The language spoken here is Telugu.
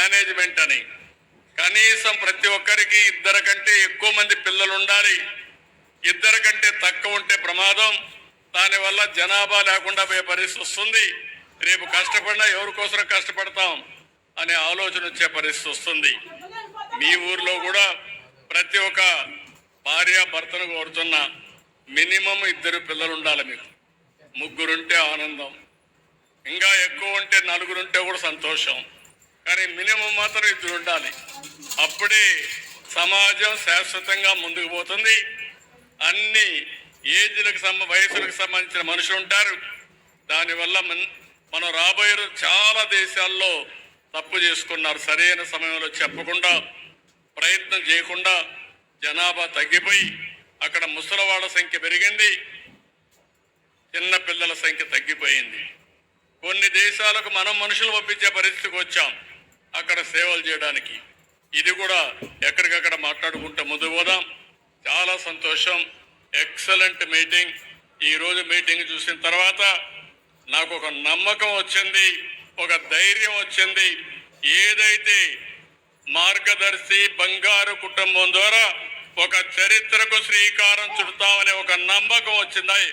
మేనేజ్మెంట్ అని. కనీసం ప్రతి ఒక్కరికి 2 కంటే ఎక్కువ మంది పిల్లలు ఉండాలి. 2 కంటే తక్కువ ఉంటే ప్రమాదం. దానివల్ల జనాభా లేకుండా పోయే పరిస్థితి వస్తుంది. రేపు కష్టపడినా ఎవరి కోసం కష్టపడతాం అనే ఆలోచన వచ్చే పరిస్థితి వస్తుంది. మీ ఊర్లో కూడా ప్రతి ఒక్క భార్యాభర్తను కోరుతున్నా, మినిమం 2 పిల్లలు ఉండాలి. మీకు 3 ఉంటే ఆనందం, ఇంకా ఎక్కువ ఉంటే 4 ఉంటే కూడా సంతోషం. కానీ మినిమం మాత్రం 2 ఉండాలి. అప్పుడే సమాజం శాశ్వతంగా ముందుకు పోతుంది. అన్ని వయసులకు సంబంధించిన మనుషులు ఉంటారు. దానివల్ల మనం రాబోయే చాలా దేశాల్లో తప్పు చేసుకున్నారు. సరైన సమయంలో చెప్పకుండా, ప్రయత్నం చేయకుండా జనాభా తగ్గిపోయి అక్కడ ముసలివాళ్ల సంఖ్య పెరిగింది, చిన్న పిల్లల సంఖ్య తగ్గిపోయింది. కొన్ని దేశాలకు మనం మనుషులు పంపించే పరిస్థితికి వచ్చాం అక్కడ సేవలు చేయడానికి. ఇది కూడా ఎక్కడికక్కడ మాట్లాడుకుంటూ ముందుకు పోదాం. చాలా సంతోషం. Excellent meeting. ఈరోజు మీటింగ్ చూసిన తర్వాత నాకు ఒక నమ్మకం వచ్చింది, ఒక ధైర్యం వచ్చింది. ఏదైతే మార్గదర్శి బంగారు కుటుంబం ద్వారా ఒక చరిత్రకు శ్రీకారం చుడతామనే ఒక నమ్మకం వచ్చింది.